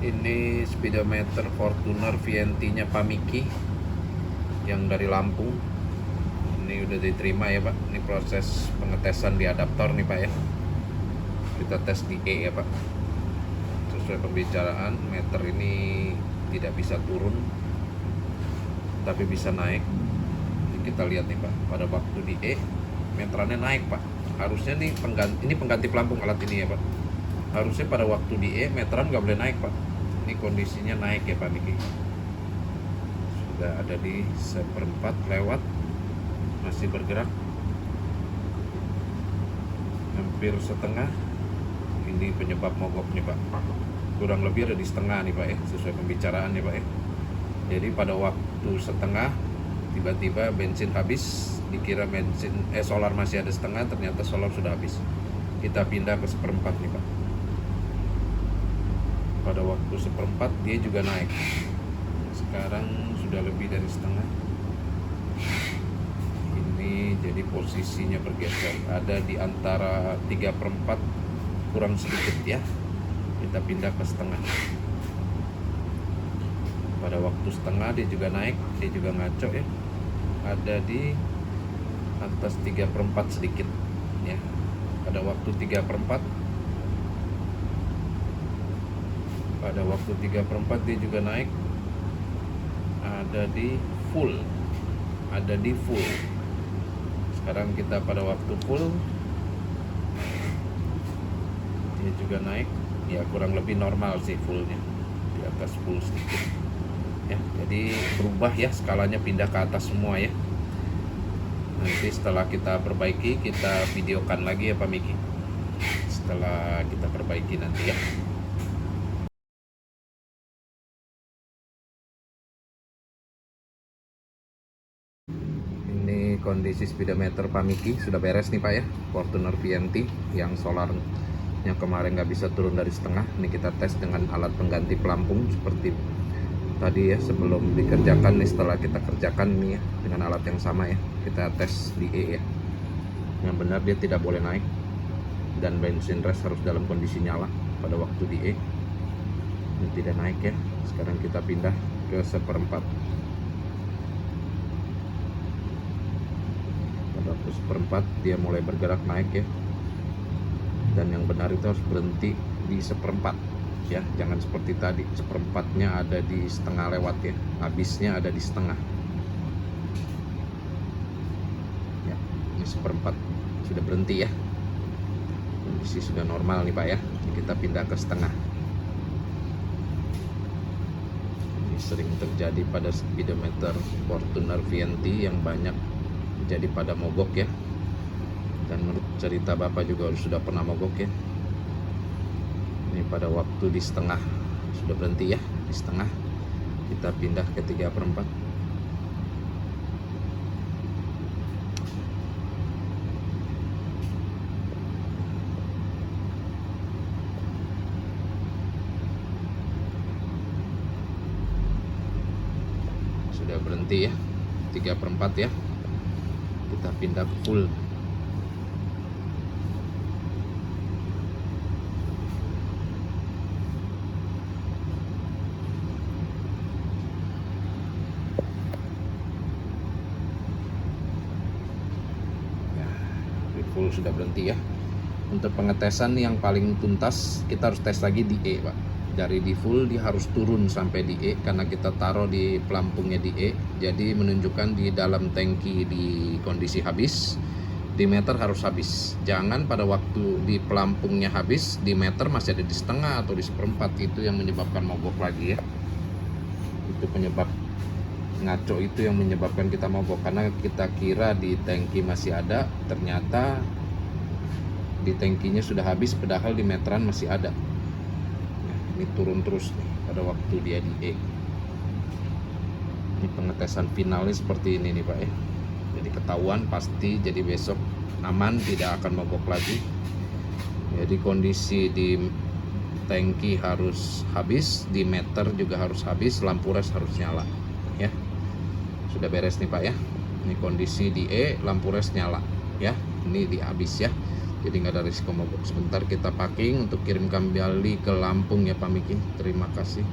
Ini speedometer Fortuner VNT-nya Pak Miki yang dari Lampung. Ini udah diterima ya Pak. Ini proses pengetesan di adaptor nih Pak ya. Kita tes di E ya Pak. Sesuai pembicaraan, meter ini tidak bisa turun, tapi bisa naik. Ini kita lihat nih Pak, pada waktu di E meterannya naik Pak. Harusnya nih pengganti pelampung alat ini ya Pak. Harusnya pada waktu di E meteran nggak boleh naik Pak. Ini kondisinya naik ya Pak Niki. Sudah ada di 1/4 lewat, masih bergerak hampir setengah. Ini penyebab mogoknya Pak, kurang lebih ada di setengah nih Pak ya, sesuai pembicaraan ya Pak ya. Jadi pada waktu setengah tiba-tiba bensin habis, dikira solar masih ada setengah, ternyata solar sudah habis. Kita pindah ke 1/4 nih Pak. Pada waktu 1/4 dia juga naik, sekarang sudah lebih dari setengah. Ini jadi posisinya bergeser, ada di antara 3/4 kurang sedikit ya. Kita pindah ke setengah. Pada waktu setengah dia juga naik, dia juga ngaco ya, ada di atas 3/4 sedikit ya. Pada waktu 3/4 dia juga naik, ada di full. Sekarang kita pada waktu full, dia juga naik ya, kurang lebih normal sih fullnya, di atas full sedikit ya. Jadi berubah ya, skalanya pindah ke atas semua ya. Nanti setelah kita perbaiki, kita videokan lagi ya Pak Miki, setelah kita perbaiki nanti ya. Ini kondisi speedometer Pak Miki sudah beres nih Pak ya, Fortuner VNT yang solarnya kemarin nggak bisa turun dari setengah. Ini kita tes dengan alat pengganti pelampung seperti tadi ya, sebelum dikerjakan nih. Setelah kita kerjakan nih ya, dengan alat yang sama ya, kita tes di E ya. Yang benar dia tidak boleh naik, dan bensin rest harus dalam kondisi nyala pada waktu di E. Ini tidak naik ya. Sekarang kita pindah ke 1/4. Pada waktu 1/4 dia mulai bergerak naik ya, dan yang benar itu harus berhenti di 1/4 ya, jangan seperti tadi 1/4-nya ada di setengah lewat ya, habisnya ada di setengah ya. Ini 1/4 sudah berhenti ya, kondisi sudah normal nih Pak ya. Kita pindah ke setengah. Ini sering terjadi pada speedometer Fortuner VNT yang banyak jadi pada mogok ya, dan menurut cerita Bapak juga sudah pernah mogok ya. Ini pada waktu di setengah sudah berhenti ya, di setengah. Kita pindah ke 3/4. Sudah berhenti ya, 3/4 ya. Kita pindah ke full. Full sudah berhenti ya. Untuk pengetesan yang paling tuntas, kita harus tes lagi di E Pak. Dari di full dia harus turun sampai di E, karena kita taruh di pelampungnya di E, jadi menunjukkan di dalam tangki di kondisi habis, di meter harus habis. Jangan pada waktu di pelampungnya habis, di meter masih ada di setengah atau di 1/4. Itu yang menyebabkan mogok lagi ya. Itu penyebab ngaco, itu yang menyebabkan kita mogok, karena kita kira di tangki masih ada, ternyata di tangkinya sudah habis, padahal di meteran masih ada. Nah, ini turun terus nih pada waktu dia di E. Ini pengetesan finalnya seperti ini nih Pak ya. Jadi ketahuan pasti, jadi besok aman, tidak akan mogok lagi. Jadi kondisi di tangki harus habis, di meter juga harus habis, lampu res harus nyala ya. Sudah beres nih Pak ya. Ini kondisi di E, lampu res nyala ya. Ini di habis ya. jadi nggak ada risiko mogok. Sebentar kita packing untuk kirim kembali ke Lampung ya Pak Miki. Terima kasih.